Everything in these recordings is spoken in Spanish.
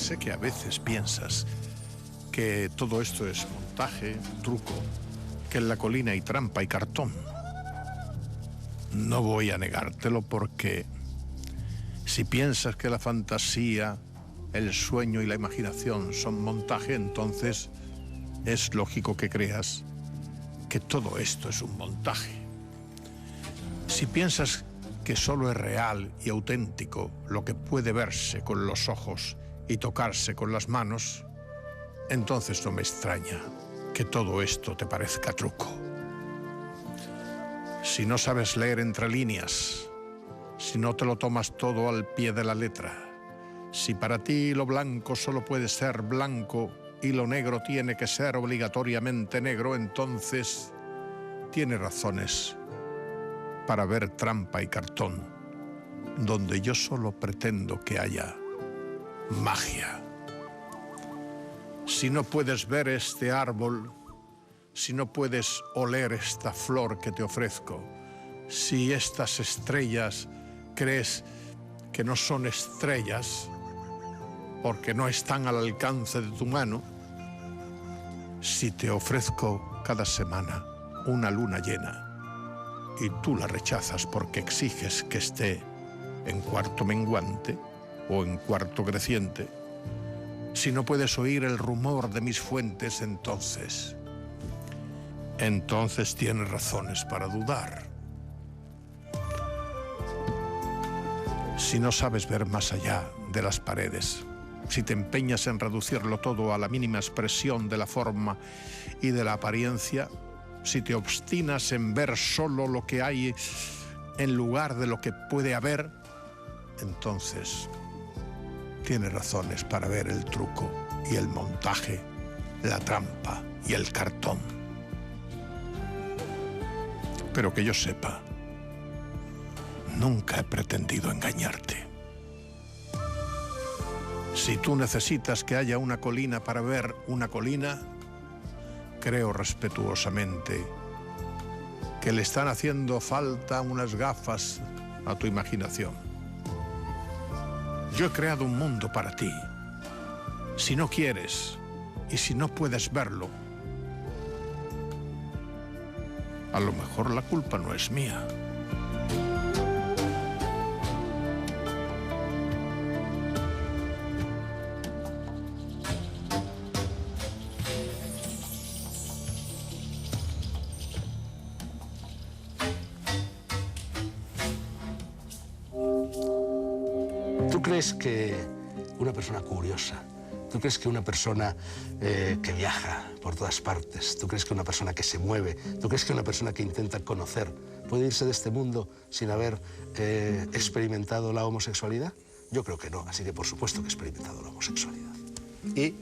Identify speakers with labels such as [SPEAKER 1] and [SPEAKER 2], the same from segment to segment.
[SPEAKER 1] sé que a veces piensas que todo esto es montaje, truco, que en la colina hay trampa y cartón. No voy a negártelo porque si piensas que la fantasía, el sueño y la imaginación son montaje, entonces es lógico que creas que todo esto es un montaje. Si piensas que solo es real y auténtico lo que puede verse con los ojos y tocarse con las manos, entonces no me extraña que todo esto te parezca truco. Si no sabes leer entre líneas, si no te lo tomas todo al pie de la letra, si para ti lo blanco solo puede ser blanco y lo negro tiene que ser obligatoriamente negro, entonces tienes razones para ver trampa y cartón, donde yo solo pretendo que haya magia. Si no puedes ver este árbol, si no puedes oler esta flor que te ofrezco, si estas estrellas crees que no son estrellas porque no están al alcance de tu mano, si te ofrezco cada semana una luna llena y tú la rechazas porque exiges que esté en cuarto menguante o en cuarto creciente, si no puedes oír el rumor de mis fuentes, entonces tienes razones para dudar. Si no sabes ver más allá de las paredes, si te empeñas en reducirlo todo a la mínima expresión de la forma y de la apariencia, si te obstinas en ver solo lo que hay en lugar de lo que puede haber, entonces tienes razones para ver el truco y el montaje, la trampa y el cartón. Pero que yo sepa, nunca he pretendido engañarte. Si tú necesitas que haya una colina para ver una colina, creo respetuosamente que le están haciendo falta unas gafas a tu imaginación. Yo he creado un mundo para ti. Si no quieres y si no puedes verlo, a lo mejor la culpa no es mía.
[SPEAKER 2] ¿Tú crees que una persona curiosa, tú crees que una persona que viaja por todas partes, tú crees que una persona que se mueve, tú crees que una persona que intenta conocer puede irse de este mundo sin haber experimentado la homosexualidad? Yo creo que no, así que por supuesto que he experimentado la homosexualidad. Y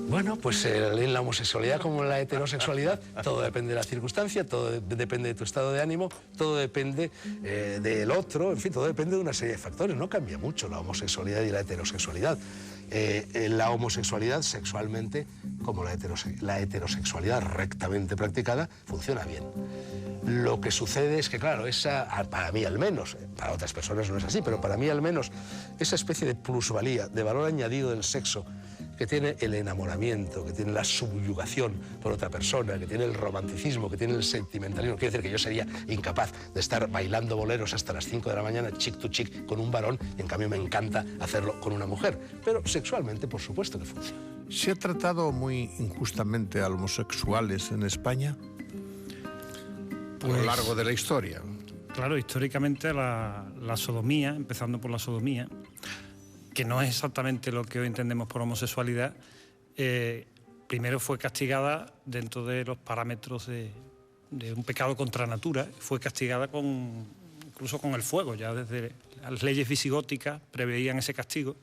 [SPEAKER 2] bueno, pues en la homosexualidad como en la heterosexualidad, todo depende de la circunstancia, todo depende de tu estado de ánimo, todo depende del otro, en fin, todo depende de una serie de factores. No cambia mucho la homosexualidad y la heterosexualidad. La homosexualidad sexualmente, como la heterosexualidad rectamente practicada, funciona bien. Lo que sucede es que, claro, para mí al menos, para otras personas no es así, pero para mí al menos, esa especie de plusvalía, de valor añadido del sexo, que tiene el enamoramiento, que tiene la subyugación por otra persona, que tiene el romanticismo, que tiene el sentimentalismo. Quiere decir que yo sería incapaz de estar bailando boleros hasta las 5 de la mañana, chick to chick, con un varón, y en cambio me encanta hacerlo con una mujer. Pero sexualmente, por supuesto que funciona.
[SPEAKER 1] ¿Se ha tratado muy injustamente a los homosexuales en España? Pues, a lo largo de la historia.
[SPEAKER 3] Claro, históricamente la sodomía, empezando por la sodomía, que no es exactamente lo que hoy entendemos por homosexualidad, primero fue castigada dentro de los parámetros de un pecado contra natura, fue castigada incluso con el fuego, ya desde las leyes visigóticas preveían ese castigo,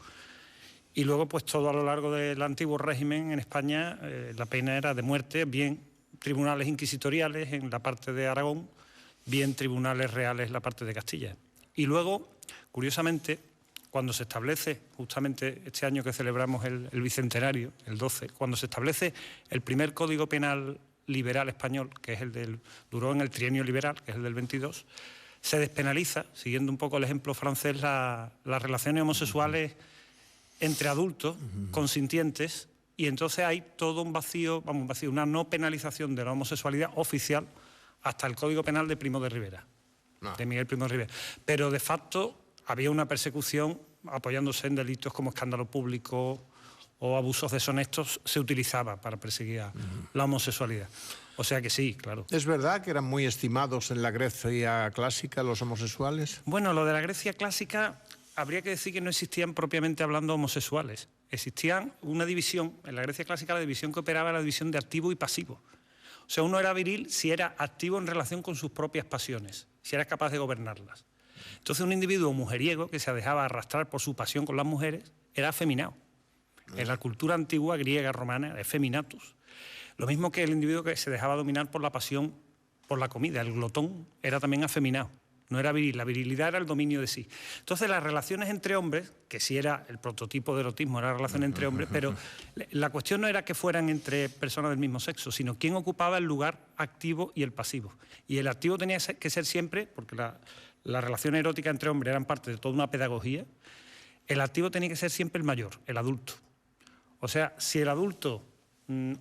[SPEAKER 3] y luego pues todo a lo largo del antiguo régimen en España la pena era de muerte, bien tribunales inquisitoriales en la parte de Aragón, bien tribunales reales en la parte de Castilla. Y luego, curiosamente, cuando se establece, justamente este año que celebramos el bicentenario, el 12, cuando se establece el primer Código Penal liberal español, que es duró en el trienio liberal, que es el del 22, se despenaliza, siguiendo un poco el ejemplo francés, las relaciones homosexuales entre adultos, consintientes, y entonces hay todo un vacío, una no penalización de la homosexualidad oficial hasta el Código Penal de Primo de Rivera, de Miguel Primo de Rivera. Pero de facto había una persecución apoyándose en delitos como escándalo público o abusos deshonestos, se utilizaba para perseguir a la homosexualidad. O sea que sí, claro.
[SPEAKER 1] ¿Es verdad que eran muy estimados en la Grecia clásica los homosexuales?
[SPEAKER 3] Bueno, lo de la Grecia clásica, habría que decir que no existían propiamente hablando homosexuales. Existían una división, en la Grecia clásica la división que operaba era la división de activo y pasivo. O sea, uno era viril si era activo en relación con sus propias pasiones, si era capaz de gobernarlas. Entonces un individuo mujeriego que se dejaba arrastrar por su pasión con las mujeres era afeminado. En la cultura antigua griega, romana, es feminatus. Lo mismo que el individuo que se dejaba dominar por la pasión por la comida, el glotón, era también afeminado. No era viril, la virilidad era el dominio de sí. Entonces las relaciones entre hombres, que sí era el prototipo de erotismo, era la relación entre hombres, pero la cuestión no era que fueran entre personas del mismo sexo, sino quién ocupaba el lugar activo y el pasivo. Y el activo tenía que ser siempre, porque la relación erótica entre hombres eran parte de toda una pedagogía, el activo tenía que ser siempre el mayor, el adulto. O sea, si el adulto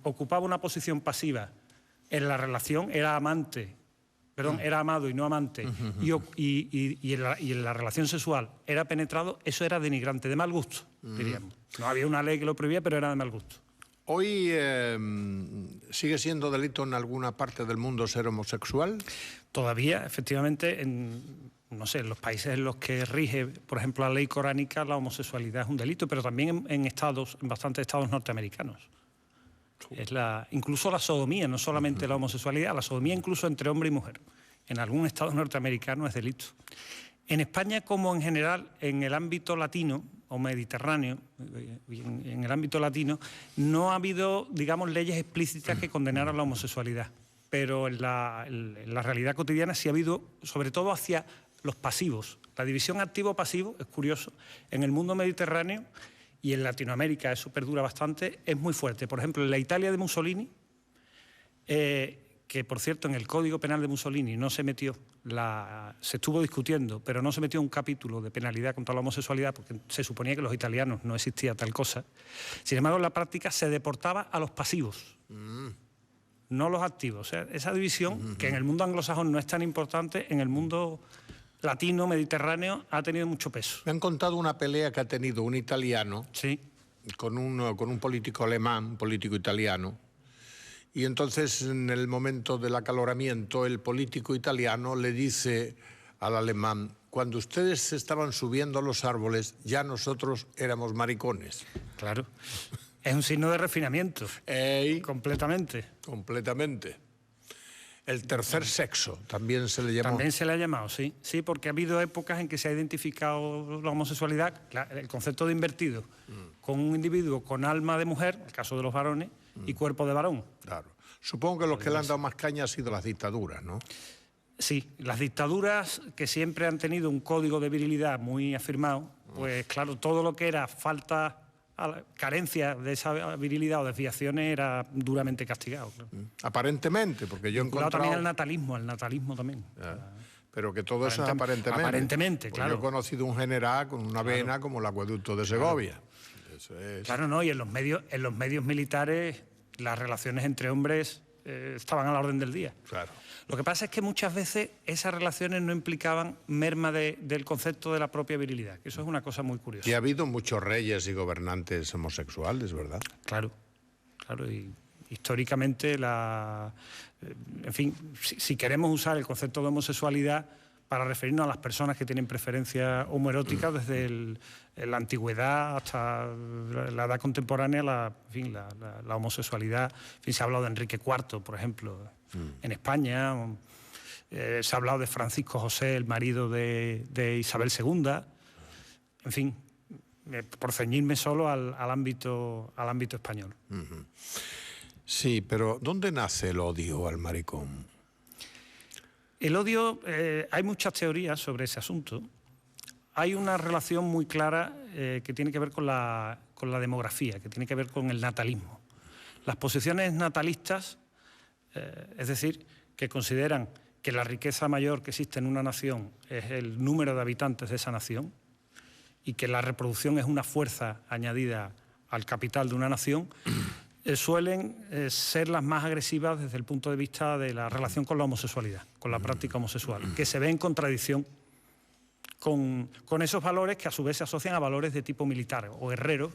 [SPEAKER 3] ocupaba una posición pasiva en la relación, era amante, perdón, era amado y no amante, y en la relación sexual era penetrado, eso era denigrante, de mal gusto, diríamos. No había una ley que lo prohibía, pero era de mal gusto.
[SPEAKER 1] ¿Hoy sigue siendo delito en alguna parte del mundo ser homosexual?
[SPEAKER 3] Todavía, efectivamente, en los países en los que rige, por ejemplo, la ley coránica, la homosexualidad es un delito, pero también en bastantes estados norteamericanos. Incluso la sodomía, no solamente la homosexualidad, la sodomía incluso entre hombre y mujer. En algún estado norteamericano es delito. En España, como en general, en el ámbito latino o mediterráneo, en el ámbito latino, no ha habido, digamos, leyes explícitas que condenaran la homosexualidad. Pero en la realidad cotidiana sí ha habido, sobre todo hacia los pasivos. La división activo-pasivo, es curioso, en el mundo mediterráneo y en Latinoamérica eso perdura bastante, es muy fuerte. Por ejemplo, en la Italia de Mussolini, que por cierto en el Código Penal de Mussolini no se metió, se estuvo discutiendo, pero no se metió un capítulo de penalidad contra la homosexualidad porque se suponía que los italianos no existía tal cosa. Sin embargo, en la práctica se deportaba a los pasivos, no los activos. O sea, esa división, que en el mundo anglosajón no es tan importante, en el mundo latino, mediterráneo, ha tenido mucho peso.
[SPEAKER 1] Me han contado una pelea que ha tenido un italiano con un político alemán, un político italiano, y entonces en el momento del acaloramiento el político italiano le dice al alemán: cuando ustedes estaban subiendo a los árboles ya nosotros éramos maricones.
[SPEAKER 3] Claro, es un signo de refinamiento. Completamente.
[SPEAKER 1] Completamente. El tercer sexo también se le llamó.
[SPEAKER 3] También se le ha llamado, sí. Sí, porque ha habido épocas en que se ha identificado la homosexualidad, el concepto de invertido, con un individuo con alma de mujer, el caso de los varones, y cuerpo de varón.
[SPEAKER 1] Claro. Supongo que los que le han dado más caña han sido las dictaduras, ¿no?
[SPEAKER 3] Sí, las dictaduras que siempre han tenido un código de virilidad muy afirmado, pues claro, todo lo que era falta, carencia de esa virilidad o desviaciones era duramente castigado. Claro.
[SPEAKER 1] Aparentemente, porque yo he encontrado...
[SPEAKER 3] también el natalismo también.
[SPEAKER 1] Pero que todo eso es aparentemente.
[SPEAKER 3] Aparentemente,
[SPEAKER 1] porque
[SPEAKER 3] claro.
[SPEAKER 1] Yo he conocido un general con una vena como el acueducto de Segovia. Eso es...
[SPEAKER 3] Claro, no, y en los medios militares las relaciones entre hombres estaban a la orden del día.
[SPEAKER 1] Claro.
[SPEAKER 3] Lo que pasa es que muchas veces esas relaciones no implicaban merma del concepto de la propia virilidad, que eso es una cosa muy curiosa.
[SPEAKER 1] Y ha habido muchos reyes y gobernantes homosexuales, ¿verdad?
[SPEAKER 3] Claro, claro, y históricamente en fin, si queremos usar el concepto de homosexualidad para referirnos a las personas que tienen preferencias homoeróticas desde la antigüedad hasta la edad contemporánea, la homosexualidad. En fin, se ha hablado de Enrique IV, por ejemplo, en España. Se ha hablado de Francisco José, el marido de Isabel II. En fin, por ceñirme solo al ámbito español.
[SPEAKER 1] Sí, pero ¿dónde nace el odio al maricón?
[SPEAKER 3] El odio, hay muchas teorías sobre ese asunto. Hay una relación muy clara que tiene que ver con la demografía, que tiene que ver con el natalismo. Las posiciones natalistas, es decir, que consideran que la riqueza mayor que existe en una nación es el número de habitantes de esa nación, y que la reproducción es una fuerza añadida al capital de una nación, suelen ser las más agresivas desde el punto de vista de la relación con la homosexualidad, con la práctica homosexual, que se ve en contradicción con esos valores que a su vez se asocian a valores de tipo militar o guerrero,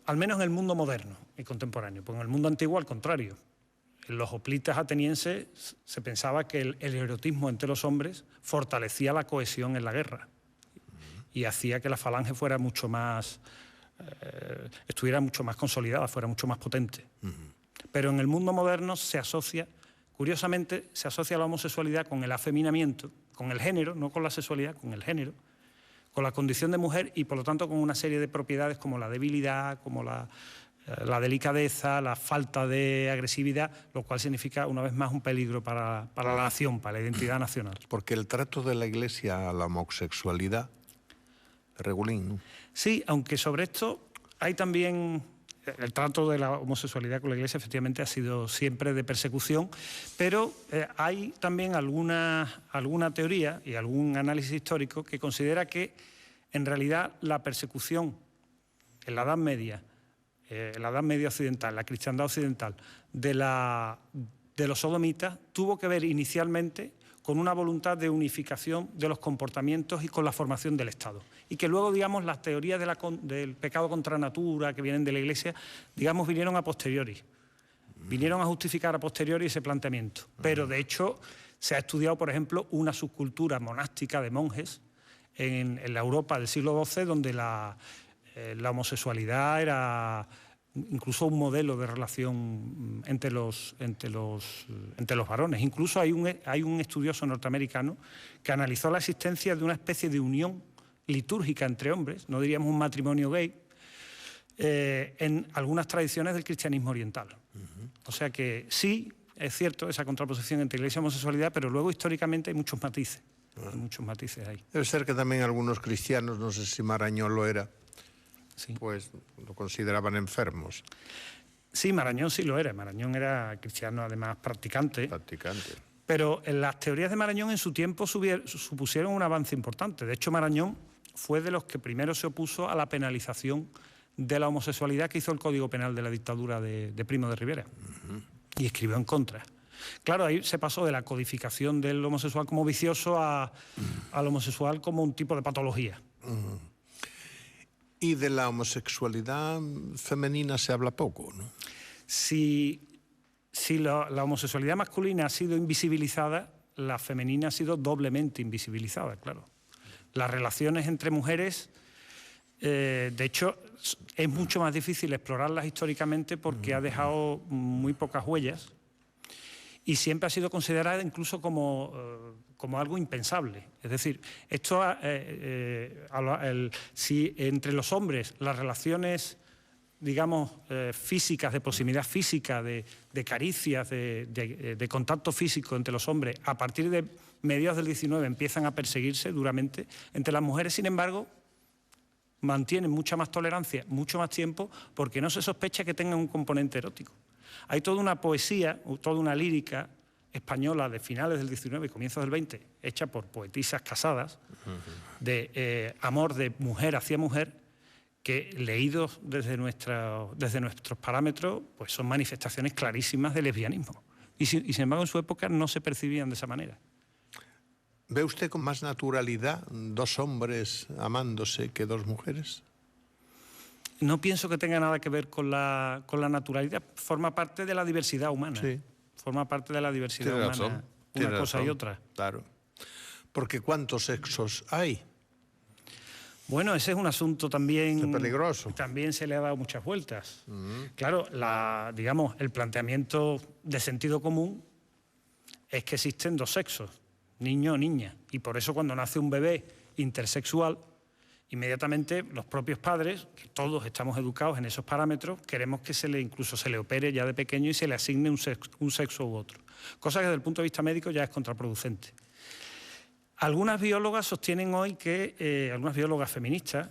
[SPEAKER 3] al menos en el mundo moderno y contemporáneo, porque en el mundo antiguo al contrario. En los hoplitas atenienses se pensaba que el erotismo entre los hombres fortalecía la cohesión en la guerra y hacía que la falange fuera mucho más, estuviera mucho más consolidada, fuera mucho más potente. Pero en el mundo moderno se asocia, curiosamente, se asocia la homosexualidad con el afeminamiento, con el género, no con la sexualidad, con el género, con la condición de mujer y por lo tanto con una serie de propiedades como la debilidad, como la delicadeza, la falta de agresividad, lo cual significa una vez más un peligro para la nación, para la identidad nacional.
[SPEAKER 1] Porque el trato de la Iglesia a la homosexualidad, regulín, ¿no?
[SPEAKER 3] Sí, aunque sobre esto hay también... El trato de la homosexualidad con la Iglesia efectivamente ha sido siempre de persecución, pero hay también alguna teoría y algún análisis histórico que considera que en realidad la persecución en la Edad Media, occidental, la cristiandad occidental, de los sodomitas tuvo que ver inicialmente con una voluntad de unificación de los comportamientos y con la formación del Estado. Y que luego, digamos, las teorías del pecado contra natura que vienen de la Iglesia, digamos, vinieron a posteriori. Vinieron a justificar a posteriori ese planteamiento. Pero, de hecho, se ha estudiado, por ejemplo, una subcultura monástica de monjes en la Europa del siglo XII, donde la homosexualidad era incluso un modelo de relación entre los varones. Incluso hay un estudioso norteamericano que analizó la existencia de una especie de unión litúrgica entre hombres, no diríamos un matrimonio gay, en algunas tradiciones del cristianismo oriental. O sea que sí, es cierto esa contraposición entre iglesia y homosexualidad, pero luego históricamente hay muchos matices. Hay muchos matices ahí.
[SPEAKER 1] Debe ser que también algunos cristianos, no sé si Marañón lo era,
[SPEAKER 3] Sí.
[SPEAKER 1] pues lo consideraban enfermos.
[SPEAKER 3] Sí, Marañón sí lo era. Marañón era cristiano, además practicante. Pero en las teorías de Marañón en su tiempo supusieron un avance importante. De hecho, Marañón fue de los que primero se opuso a la penalización de la homosexualidad que hizo el Código Penal de la dictadura de Primo de Rivera. Y escribió en contra. Claro, ahí se pasó de la codificación del homosexual como vicioso al homosexual como un tipo de patología.
[SPEAKER 1] Y de la homosexualidad femenina se habla poco, ¿no?
[SPEAKER 3] Si la homosexualidad masculina ha sido invisibilizada, la femenina ha sido doblemente invisibilizada, claro. Las relaciones entre mujeres, de hecho, es mucho más difícil explorarlas históricamente porque ha dejado muy pocas huellas y siempre ha sido considerada incluso como algo impensable. Es decir, esto, si entre los hombres las relaciones, digamos, físicas, de proximidad física, de caricias, de contacto físico entre los hombres, a partir de mediados del XIX empiezan a perseguirse duramente, entre las mujeres, sin embargo, mantienen mucha más tolerancia, mucho más tiempo, porque no se sospecha que tengan un componente erótico. Hay toda una poesía, toda una lírica española de finales del XIX y comienzos del XX, hecha por poetisas casadas, de amor de mujer hacia mujer, que leídos desde nuestros parámetros, pues son manifestaciones clarísimas de lesbianismo. Y sin embargo en su época no se percibían de esa manera.
[SPEAKER 1] ¿Ve usted con más naturalidad dos hombres amándose que dos mujeres?
[SPEAKER 3] No pienso que tenga nada que ver con la naturalidad. Forma parte de la diversidad humana.
[SPEAKER 1] Sí.
[SPEAKER 3] Forma parte de la diversidad humana. Una cosa y otra.
[SPEAKER 1] Claro. Porque ¿cuántos sexos hay?
[SPEAKER 3] Bueno, ese es un asunto también...
[SPEAKER 1] Es peligroso.
[SPEAKER 3] También se le ha dado muchas vueltas. Claro, digamos, el planteamiento de sentido común es que existen dos sexos, niño o niña. Y por eso cuando nace un bebé intersexual, inmediatamente los propios padres, que todos estamos educados en esos parámetros, queremos que incluso se le opere ya de pequeño y se le asigne un sexo u otro. Cosa que desde el punto de vista médico ya es contraproducente. Algunas biólogas sostienen hoy algunas biólogas feministas,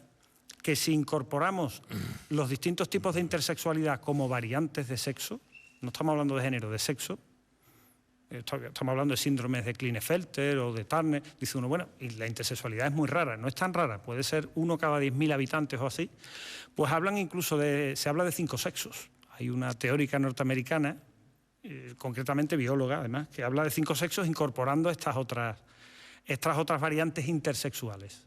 [SPEAKER 3] que si incorporamos los distintos tipos de intersexualidad como variantes de sexo, no estamos hablando de género, de sexo, estamos hablando de síndromes de Klinefelter o de Turner, dice uno, bueno, y la intersexualidad es muy rara, no es tan rara, puede ser 1 cada 10.000 habitantes o así, pues hablan incluso se habla de 5 sexos. Hay una teórica norteamericana, concretamente bióloga además, que habla de 5 sexos incorporando estas otras variantes intersexuales.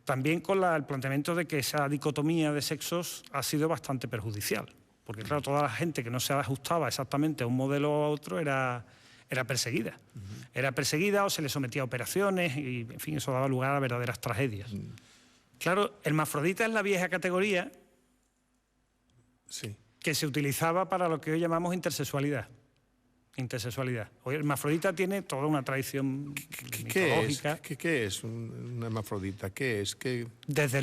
[SPEAKER 3] También con el planteamiento de que esa dicotomía de sexos ha sido bastante perjudicial, porque claro, toda la gente que no se ajustaba exactamente a un modelo o a otro era perseguida. Era perseguida o se le sometía a operaciones y, en fin, eso daba lugar a verdaderas tragedias. Claro, el hermafrodita es la vieja categoría que se utilizaba para lo que hoy llamamos intersexualidad. Hoy el hermafrodita tiene toda una tradición mitológica.
[SPEAKER 1] ¿Qué es un hermafrodita? ¿Qué es?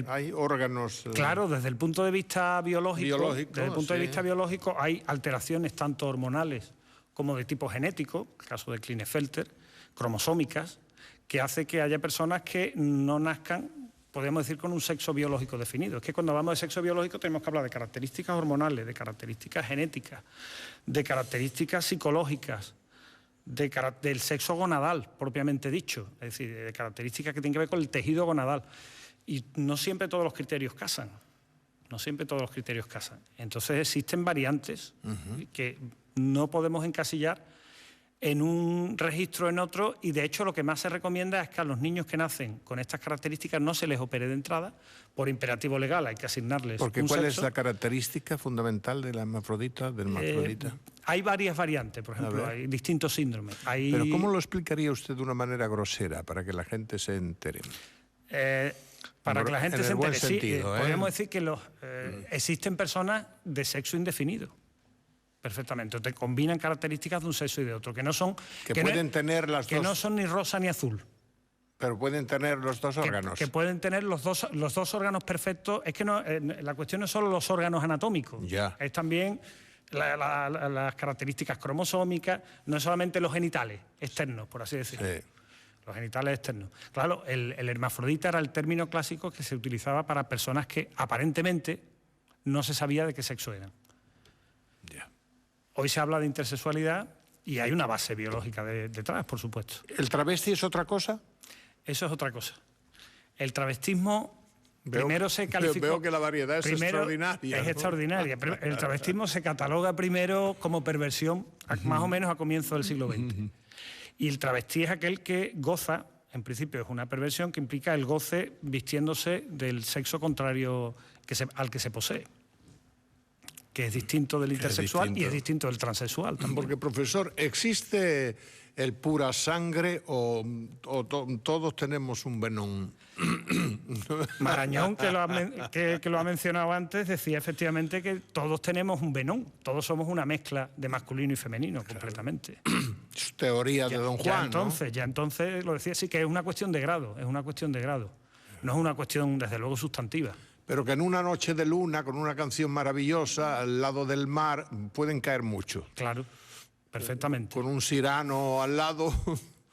[SPEAKER 1] ¿Hay órganos?
[SPEAKER 3] Claro, desde el punto de vista biológico, hay alteraciones tanto hormonales como de tipo genético, el caso de Klinefelter, cromosómicas, que hace que haya personas que no nazcan, podríamos decir, con un sexo biológico definido. Es que cuando hablamos de sexo biológico tenemos que hablar de características hormonales, de características genéticas, de características psicológicas, del sexo gonadal, propiamente dicho, es decir, de características que tienen que ver con el tejido gonadal. Y no siempre todos los criterios casan. Entonces existen variantes que no podemos encasillar en un registro en otro, y de hecho lo que más se recomienda es que a los niños que nacen con estas características no se les opere de entrada, por imperativo legal hay que asignarles un sexo.
[SPEAKER 1] ¿Cuál es la característica fundamental del hermafrodita?
[SPEAKER 3] Hay varias variantes, por ejemplo, hay distintos síndromes.
[SPEAKER 1] Pero ¿cómo lo explicaría usted de una manera grosera para que la gente se entere?
[SPEAKER 3] Para que la gente se entere,
[SPEAKER 1] sentido,
[SPEAKER 3] podemos decir que existen personas de sexo indefinido. Perfectamente, te combinan características de un sexo y de otro, que no son... Que no son ni rosa ni azul.
[SPEAKER 1] Pero pueden tener los dos órganos.
[SPEAKER 3] Que pueden tener los dos órganos perfectos. Es que la cuestión no es solo los órganos anatómicos, es también las características cromosómicas, no es solamente los genitales externos, por así decirlo. Sí. Los genitales externos. Claro, el hermafrodita era el término clásico que se utilizaba para personas que aparentemente no se sabía de qué sexo eran. Hoy se habla de intersexualidad y hay una base biológica detrás, por supuesto.
[SPEAKER 1] ¿El travesti es otra cosa?
[SPEAKER 3] Eso es otra cosa. El travestismo primero se calificó...
[SPEAKER 1] Veo que la variedad es extraordinaria.
[SPEAKER 3] Es extraordinaria. El travestismo se cataloga primero como perversión, más o menos a comienzos del siglo XX. Y el travesti es aquel que goza, en principio es una perversión que implica el goce vistiéndose del sexo contrario al que se posee, que es distinto del intersexual y es distinto del transexual también.
[SPEAKER 1] Porque, profesor, ¿existe el pura sangre o todos tenemos un venón?
[SPEAKER 3] Marañón, que lo ha mencionado antes, decía efectivamente que todos tenemos un venón, todos somos una mezcla de masculino y femenino, completamente.
[SPEAKER 1] Es teoría de Don Juan,
[SPEAKER 3] ya entonces lo decía, sí, que es una cuestión de grado, no es una cuestión, desde luego, sustantiva.
[SPEAKER 1] Pero que en una noche de luna, con una canción maravillosa, al lado del mar, pueden caer mucho.
[SPEAKER 3] Claro, perfectamente.
[SPEAKER 1] Con un Cyrano al lado...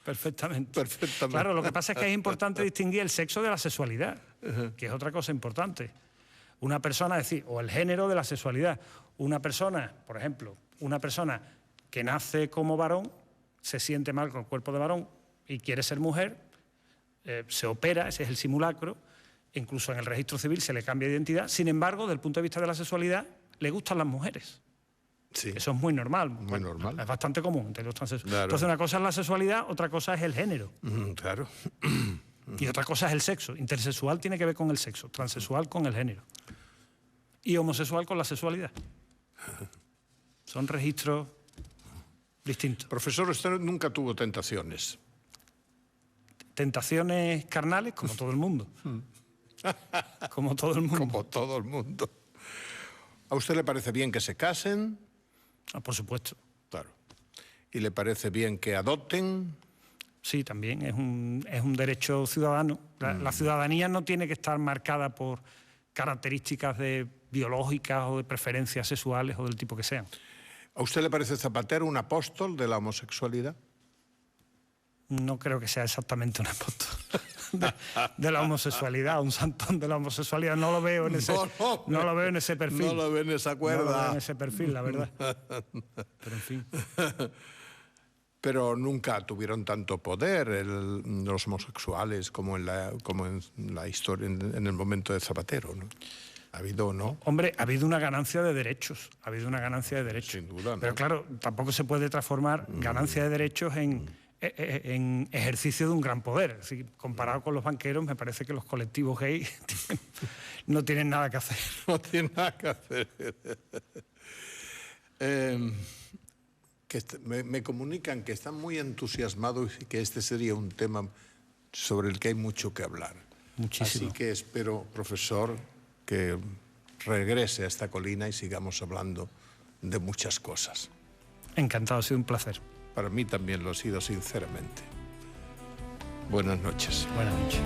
[SPEAKER 3] Perfectamente. Claro, lo que pasa es que es importante distinguir el sexo de la sexualidad, que es otra cosa importante. Una persona, es decir, o el género de la sexualidad. Una persona, por ejemplo, que nace como varón, se siente mal con el cuerpo de varón y quiere ser mujer, se opera, ese es el simulacro. Incluso en el registro civil se le cambia de identidad. Sin embargo, desde el punto de vista de la sexualidad, le gustan las mujeres. Sí. Eso es muy normal.
[SPEAKER 1] Muy normal.
[SPEAKER 3] Es bastante común entre los transexuales.
[SPEAKER 1] Claro.
[SPEAKER 3] Entonces, una cosa es la sexualidad, otra cosa es el género.
[SPEAKER 1] Claro.
[SPEAKER 3] Y otra cosa es el sexo. Intersexual tiene que ver con el sexo, transexual con el género. Y homosexual con la sexualidad. Son registros distintos.
[SPEAKER 1] Profesor, usted nunca tuvo tentaciones.
[SPEAKER 3] Tentaciones carnales, como todo el mundo. Como todo el mundo.
[SPEAKER 1] Como todo el mundo. ¿A usted le parece bien que se casen?
[SPEAKER 3] Por supuesto.
[SPEAKER 1] Claro. ¿Y le parece bien que adopten?
[SPEAKER 3] Sí, también. Es un derecho ciudadano. La ciudadanía no tiene que estar marcada por características biológicas o de preferencias sexuales o del tipo que sean.
[SPEAKER 1] ¿A usted le parece Zapatero un apóstol de la homosexualidad?
[SPEAKER 3] No creo que sea exactamente un apóstol de la homosexualidad, un santón de la homosexualidad. No lo veo en ese, no lo veo en ese perfil.
[SPEAKER 1] No lo veo en esa cuerda.
[SPEAKER 3] No lo veo en ese perfil, la verdad. Pero en fin.
[SPEAKER 1] pero nunca tuvieron tanto poder los homosexuales como en la historia, en el momento de Zapatero, ¿no? ¿Ha habido, no?
[SPEAKER 3] Hombre, ha habido una ganancia de derechos, ha habido una ganancia de derechos.
[SPEAKER 1] Sin duda, ¿no?
[SPEAKER 3] Pero claro, tampoco se puede transformar ganancia de derechos en ejercicio de un gran poder. Es decir, comparado con los banqueros, me parece que los colectivos gay no tienen nada que hacer.
[SPEAKER 1] No tiene nada que hacer. Me comunican que están muy entusiasmados y que este sería un tema sobre el que hay mucho que hablar.
[SPEAKER 3] Muchísimo.
[SPEAKER 1] Así que espero, profesor, que regrese a esta colina y sigamos hablando de muchas cosas.
[SPEAKER 3] Encantado, ha sido un placer.
[SPEAKER 1] Para mí también lo ha sido, sinceramente. Buenas noches.
[SPEAKER 3] Buenas noches.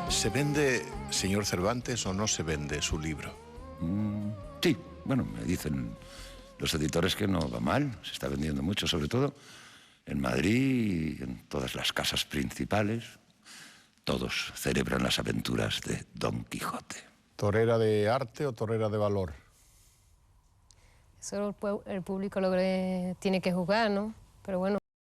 [SPEAKER 1] ¿Se vende, señor Cervantes, o no se vende su libro?
[SPEAKER 4] Sí, bueno, me dicen los editores que no va mal, se está vendiendo mucho, sobre todo en Madrid y en todas las casas principales. Todos celebran las aventuras de Don Quijote.
[SPEAKER 1] ¿Torera de arte o torera de valor?
[SPEAKER 5] Eso el público tiene que juzgar, ¿no? Pero bueno.